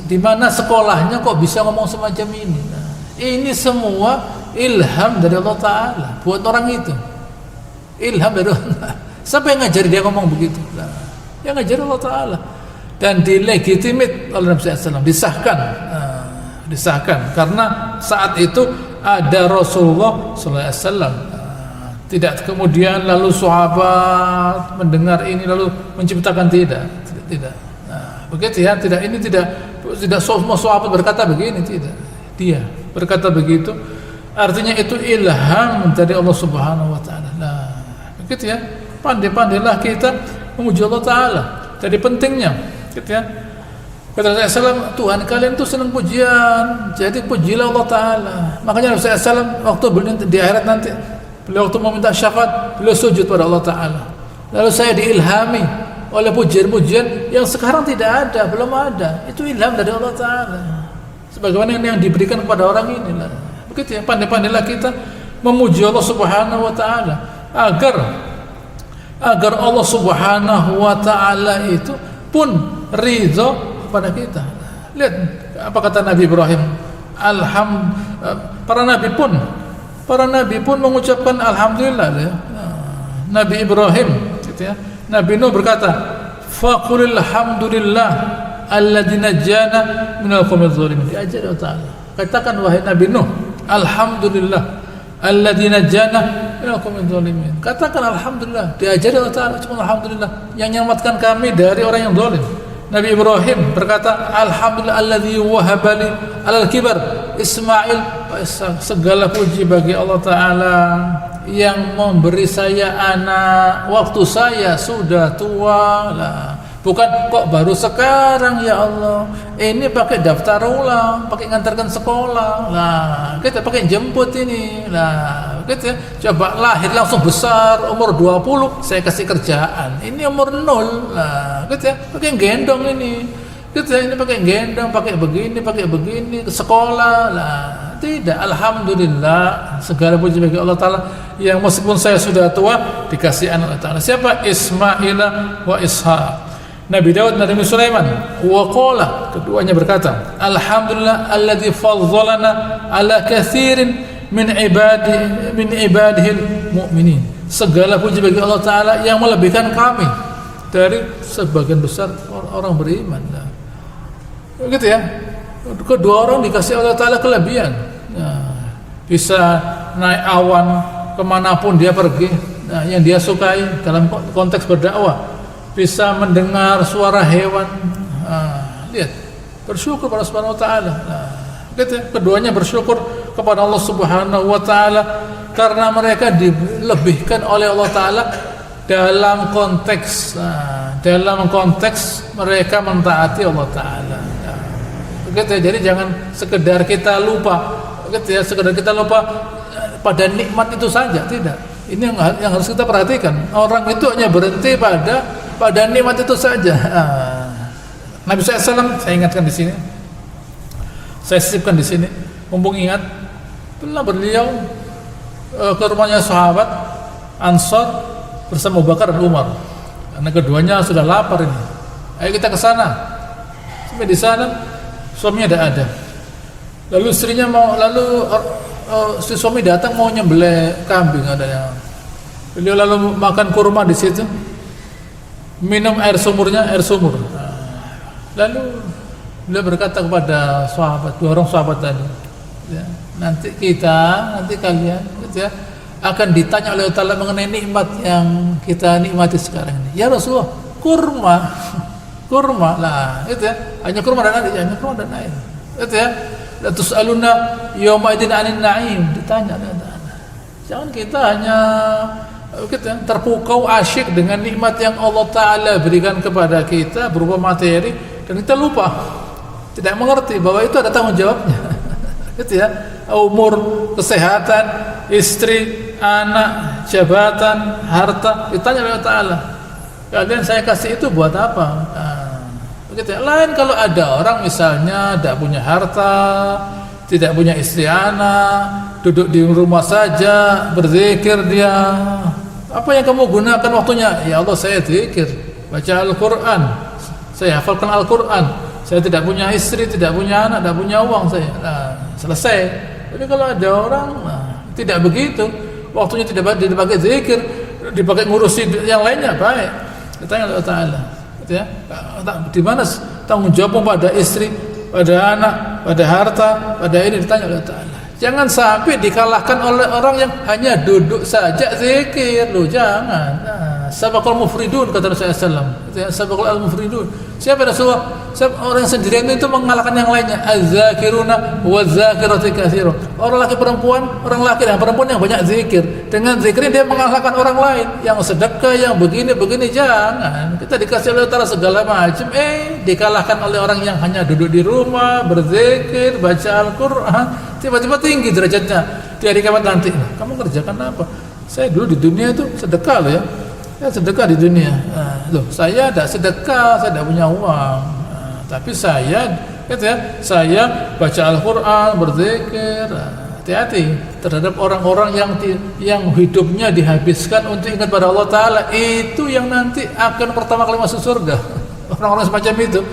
Di mana sekolahnya kok bisa ngomong semacam ini? Nah, ini semua ilham dari Allah Ta'ala buat orang itu. Ilham dari Allah. Siapa yang ngajari dia ngomong begitu? Nah, yang ngajari Allah Ta'ala. Dan dilegitimate oleh Nabi SAW, disahkan. Nah, disahkan karena saat itu ada Rasulullah SAW. Nah, tidak kemudian lalu sahabat mendengar ini lalu menciptakan, tidak. Nah, begitu ya, tidak semua sahabat berkata begini, tidak. Dia berkata begitu, artinya itu ilham dari Allah Subhanahu wa taala. Nah, begitu ya. Pandai-pandailah kita memuji Allah Ta'ala. Jadi pentingnya, gitu ya. Kata Rasulullah SAW, Tuhan kalian tuh senang pujian, jadi pujilah Allah Ta'ala. Makanya Rasulullah SAW waktu beliau di akhirat nanti, beliau waktu mau minta syafaat, beliau sujud pada Allah Ta'ala. Lalu saya diilhami oleh pujian-pujian yang sekarang tidak ada, belum ada. Itu ilham dari Allah Ta'ala. Sebagaimana yang diberikan kepada orang ini lah. Begitu ya, pandai-pandailah kita memuji Allah Subhanahu wa Ta'ala agar Allah Subhanahu wa Ta'ala itu pun ridho kepada kita. Lihat apa kata Nabi Ibrahim. Para nabi pun mengucapkan alhamdulillah ya. Nabi Ibrahim gitu ya. Nabi Nuh berkata, faqulil hamdulillah alladzi najjana minal qaumiz zalimin. Diajar Allah Ta'ala. Katakan wahai Nabi Nuh, alhamdulillah alladzi najjana minal qaumiz zalimin. Katakan alhamdulillah. Diajar Allah Ta'ala, cuma alhamdulillah yang menyelamatkan kami dari orang yang zalim. Nabi Ibrahim berkata, alhamdulillah alladzi wahabali alal kibar Ismail wa Ishaq. Segala puji bagi Allah Ta'ala yang memberi saya anak waktu saya sudah tua lah. Bukan kok baru sekarang ya Allah. Ini pakai daftar ulang, pakai ngantarkan sekolah lah. Kita pakai jemput ini lah. Gitu ya. Coba lahir langsung besar umur 20 saya kasih kerjaan. Ini umur 0 lah. Gitu ya. Pakai gendong ini. Gitu ya. Ini pakai gendong, pakai begini ke sekolah lah. Tidak, alhamdulillah segala puji bagi Allah Ta'ala yang meskipun saya sudah tua dikasih anak Allah Ta'ala. Siapa? Ismail wa Ishaq. Nabi Daud dan Nabi Sulaiman wa qala, keduanya berkata, alhamdulillah alladzi faddalana ala katsirin min ibadihil mu'minin. Segala puji bagi Allah Ta'ala yang melebihkan kami dari sebagian besar orang beriman. Nah, begitu ya. Kedua orang dikasih Allah Ta'ala kelebihan. Nah, bisa naik awan kemanapun dia pergi, nah, yang dia sukai dalam konteks berdakwah. Bisa mendengar suara hewan. Nah, lihat, bersyukur pada Subhanahu wa Ta'ala. Nah, gitu ya. Keduanya bersyukur kepada Allah Subhanahu wa Ta'ala karena mereka dilebihkan oleh Allah Ta'ala dalam konteks mereka mentaati Allah Ta'ala. Nah, gitu ya. Jadi jangan sekedar kita lupa, gitu ya, sekedar kita lupa pada nikmat itu saja, tidak. Ini yang harus kita perhatikan. Orang itu hanya berhenti pada nikmat itu saja. Nabi SAW, saya ingatkan di sini, saya sisipkan di sini, mumpung ingat, pernah beliau ke rumahnya sahabat Ansar bersama Abu Bakar dan Umar, karena keduanya sudah lapar ini. Ayo kita ke sana. Sampai di sana, suaminya tidak ada. Lalu istrinya si suami datang mau nyembelih kambing adanya. Beliau lalu makan kurma di situ, minum air sumur. Lalu beliau berkata kepada dua orang sahabat tadi, ya, nanti kalian, gitu ya, akan ditanya oleh Allah Ta'ala mengenai nikmat yang kita nikmati sekarang ini. Ya Rasulullah, kurma lah, gitu ya, hanya kurma dan air, gitu ya. La tus'aluna yawma idin 'anil na'im, ditanya oleh Allah Ta'ala. Jangan kita hanya terpukau asyik dengan nikmat yang Allah Ta'ala berikan kepada kita berupa materi dan kita lupa, tidak mengerti bahwa itu ada tanggung jawabnya. Gitu ya, umur, kesehatan, istri, anak, jabatan, harta, ditanya oleh Allah Ta'ala, kalian saya kasih itu buat apa? Begitu ya. Lain kalau ada orang misalnya tidak punya harta, tidak punya istri anak, duduk di rumah saja, berzikir dia. Apa yang kamu gunakan waktunya? Ya Allah, saya zikir, baca Al-Quran, saya hafalkan Al-Quran. Saya tidak punya istri, tidak punya anak, tidak punya uang saya. Nah, selesai. Tapi kalau ada orang tidak begitu, waktunya tidak dipakai zikir, dipakai ngurusi yang lainnya, baik. Ditanya Allah Ta'ala, gitu ya, di mana tanggung jawab pada istri, pada anak, pada harta, pada ini, ditanya Allah Ta'ala. Jangan sampai dikalahkan oleh orang yang hanya duduk saja zikir, loh, jangan. Sabaqal mufridun kata Rasulullah SAW. Sabaqal al-mufridun. Siapa Rasulullah? Orang sendirian itu mengalahkan yang lainnya. Az-zakiruna waz-zakirati katsirun. Orang laki perempuan, orang laki dan perempuan yang banyak zikir. Dengan zikirnya dia mengalahkan orang lain yang sedekah, yang begini jangan. Kita dikasih oleh Allah segala macam, dikalahkan oleh orang yang hanya duduk di rumah, berzikir, baca Al-Qur'an, tiba-tiba tinggi derajatnya di hari kiamat nanti. Kamu kerjakan apa? Saya dulu di dunia itu sedekah loh ya. Sedekah di dunia. Loh, saya tidak sedekah, saya tidak punya uang. Tapi saya, gitu ya, saya baca Al-Quran, berzikir. Hati-hati terhadap orang-orang yang hidupnya dihabiskan untuk ingat pada Allah Ta'ala. Itu yang nanti akan pertama kali masuk surga. Orang-orang semacam itu,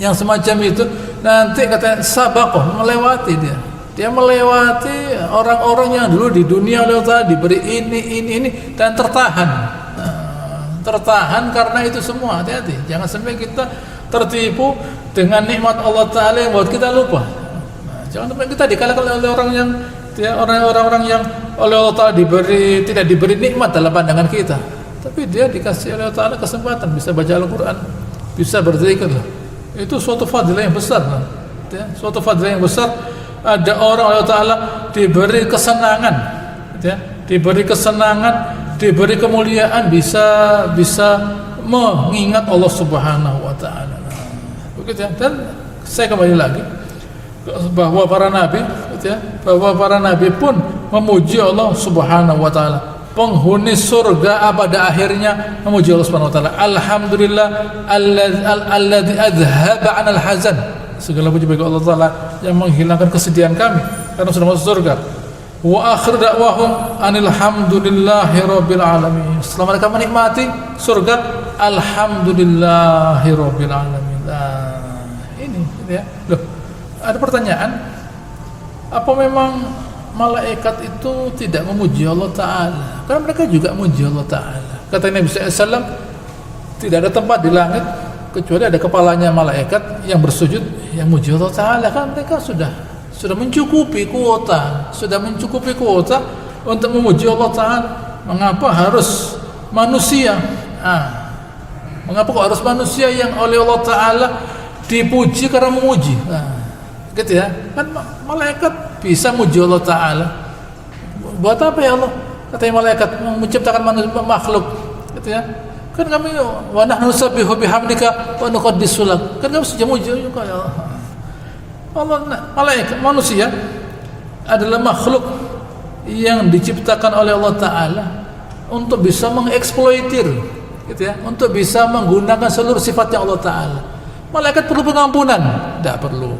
yang semacam itu nanti katanya sabaqah, melewati dia. Dia melewati orang-orang yang dulu di dunia oleh Allah diberi ini dan tertahan karena itu semua. Hati-hati, jangan sampai kita tertipu dengan nikmat Allah Ta'ala yang buat kita lupa. Jangan sampai kita dikalahkan oleh orang-orang yang oleh Allah Ta'ala tidak diberi nikmat dalam pandangan kita, tapi dia dikasih oleh Allah Ta'ala kesempatan bisa baca Al-Quran, bisa berzikir. Itu suatu fadilah yang besar, suatu fadilah yang besar. Ada orang Allah Ta'ala diberi kesenangan, diberi kesenangan, diberi kemuliaan, bisa mengingat Allah Subhanahu Wa Ta'ala. Begitu ya. Dan saya kembali lagi bahwa para nabi pun memuji Allah Subhanahu Wa Ta'ala. Penghuni surga pada akhirnya memuji Allah Subhanahu Wa Ta'ala. Alhamdulillah alladzi adhaba 'anal hazan. Segala puji bagi Allah Ta'ala yang menghilangkan kesedihan kami karena sudah masuk surga. Wa akhir da'wahum anil hamdulillahi rabbil alamin. Setelah mereka menikmati surga, alhamdulillahi rabbil alamin. Ini ya. Loh, ada pertanyaan, apa memang malaikat itu tidak memuji Allah Ta'ala? Karena mereka juga memuji Allah Ta'ala. Kata Nabi SAW, tidak ada tempat di langit kecuali ada kepalanya malaikat yang bersujud, yang memuji Allah Ta'ala. Kan mereka sudah mencukupi kuota, untuk memuji Allah Ta'ala. Mengapa harus manusia? Mengapa kok harus manusia yang oleh Allah Ta'ala dipuji karena memuji? Gitu ya. Kan malaikat bisa memuji Allah Ta'ala. Buat apa ya Allah? Katanya malaikat menciptakan makhluk, gitu ya. Kan kami wa nahnu nusabbihu bihamdika wa nuqaddisu lak. Kan kami sudah memuji juga ya Allah. Malaikat manusia adalah makhluk yang diciptakan oleh Allah Ta'ala untuk bisa mengeksploitir, gitu ya, untuk bisa menggunakan seluruh sifatnya Allah Ta'ala. Malaikat perlu pengampunan? Tidak perlu.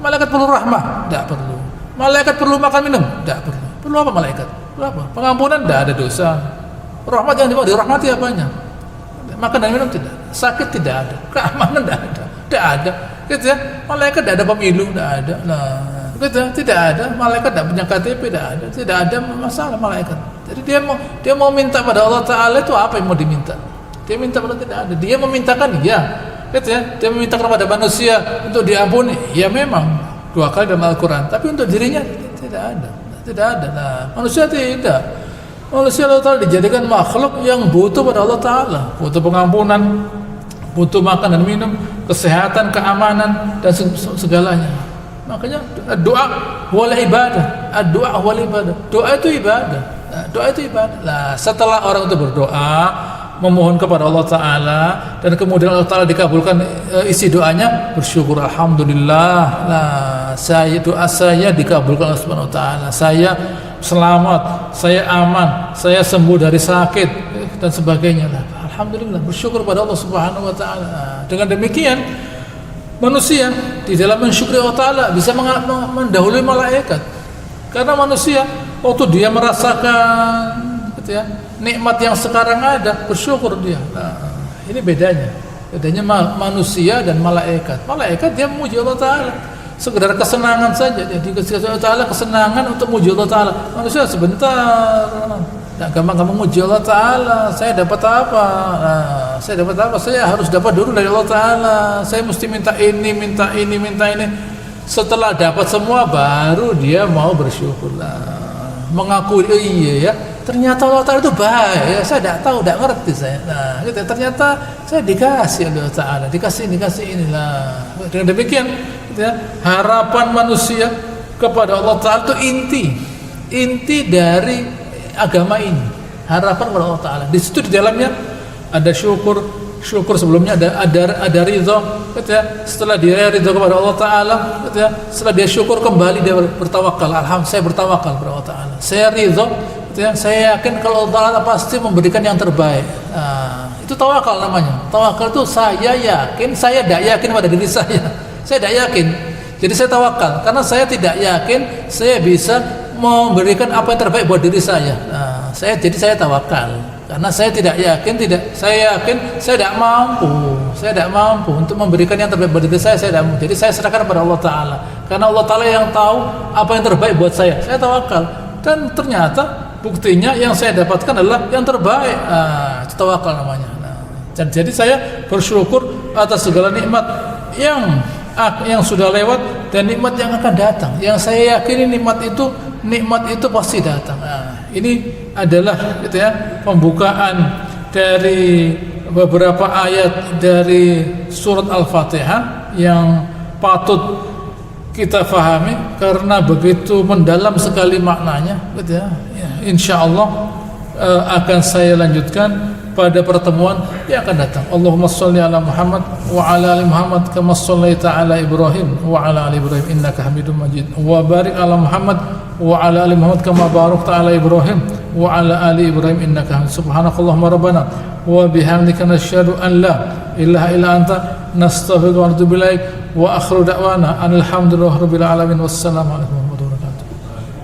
Malaikat perlu rahmah? Tidak perlu. Malaikat perlu makan minum? Tidak perlu. Perlu apa malaikat? Perlu apa? Pengampunan? Tidak ada dosa. Rahmat yang dirahmati apanya? Makan dan minum tidak, sakit tidak ada, keamanan tidak ada, gitu ya. Malaikat tidak ada pemilu, tidak ada, gitu ya. Tidak ada, malaikat tidak punya KTP, tidak ada masalah malaikat. Jadi dia mau minta pada Allah Ta'ala itu apa yang mau diminta? Dia minta pada tidak ada, dia memintakan ya, gitu ya. Dia memintakan kepada manusia untuk diampuni, ya memang 2 kali dalam Al-Quran, tapi untuk dirinya tidak ada. Nah, manusia tidak. Manusia Allah Ta'ala dijadikan makhluk yang butuh pada Allah Ta'ala, butuh pengampunan, butuh makan dan minum, kesehatan, keamanan dan segalanya. Makanya doa wal ibadah, doa wal ibadah. Doa itu ibadah. Nah, setelah orang itu berdoa, memohon kepada Allah Ta'ala, dan kemudian Allah Ta'ala dikabulkan isi doanya, bersyukur alhamdulillah. Nah, doa saya dikabulkan Allah Subhanahu Wa Ta'ala. Saya selamat, saya aman, saya sembuh dari sakit dan sebagainya. Alhamdulillah, bersyukur pada Allah Subhanahu Wa Ta'ala. Dengan demikian Manusia di dalam mensyukuri Allah Ta'ala bisa mendahului malaikat. Karena manusia waktu dia merasakan gitu ya, nikmat yang sekarang ada, bersyukur dia. Nah, ini bedanya manusia dan malaikat. Malaikat dia memuji Allah Ta'ala, sekedar kesenangan saja, dia dikasih Allah Ta'ala kesenangan untuk memuji Allah Ta'ala. Manusia sebentar, nah, gampang-gampang memuji Allah Ta'ala. Saya dapat apa? Nah, saya dapat apa? Saya harus dapat dulu dari Allah Ta'ala. Saya mesti minta ini, minta ini, minta ini. Setelah dapat semua baru dia mau bersyukur lah, mengakui, oh iya ya, ternyata Allah Ta'ala itu baik ya, saya tidak tahu, tidak ngerti saya. Nah, gitu, ternyata saya dikasih oleh Allah Ta'ala, dikasih inilah. Dengan demikian gitu ya, harapan manusia kepada Allah Ta'ala itu inti dari agama ini. Harapan kepada Allah Ta'ala, di situ di dalamnya ada syukur sebelumnya ada ridho gitu ya. Setelah dia ridho kepada Allah Ta'ala gitu ya, setelah dia syukur kembali dia bertawakal. Alhamdulillah, saya bertawakal kepada Allah Ta'ala, saya ridho gitu ya, saya yakin kalau Allah Ta'ala pasti memberikan yang terbaik. Nah, itu tawakal namanya. Tawakal itu saya yakin, saya tidak yakin pada diri saya tidak yakin, jadi saya tawakal karena saya tidak yakin saya bisa memberikan apa yang terbaik buat diri saya. Nah, saya tawakal karena saya tidak yakin, saya yakin saya tidak mampu untuk memberikan yang terbaik buat diri saya tidak mampu. Jadi saya serahkan kepada Allah Ta'ala, karena Allah Ta'ala yang tahu apa yang terbaik buat saya tawakal. Dan ternyata buktinya yang saya dapatkan adalah yang terbaik. Nah, itu tawakal namanya. Nah, jadi saya bersyukur atas segala nikmat yang sudah lewat dan nikmat yang akan datang. Yang saya yakini nikmat itu pasti datang. Nah, ini adalah gitu ya, pembukaan dari beberapa ayat dari surat Al-Fatihah yang patut kita fahami karena begitu mendalam sekali maknanya gitu ya. Insyaallah akan saya lanjutkan pada pertemuan yang akan datang. Allahumma shalli ala Muhammad wa ala ali Muhammad kama shallaita ala Ibrahim wa ala ali Ibrahim innaka Hamidum Majid. Wa barik ala Muhammad wa ala ali Muhammad kama barakta ala Ibrahim wa ala ali Ibrahim innaka Hamidum. Subhanakallahumma rabbana wa bihamdika nasyhadu an la ilaha illa anta nastaghfiruka wa natubu ilaik wa akhiru da'wana alhamdulillahi rabbil alamin. Wassalamu alaikum.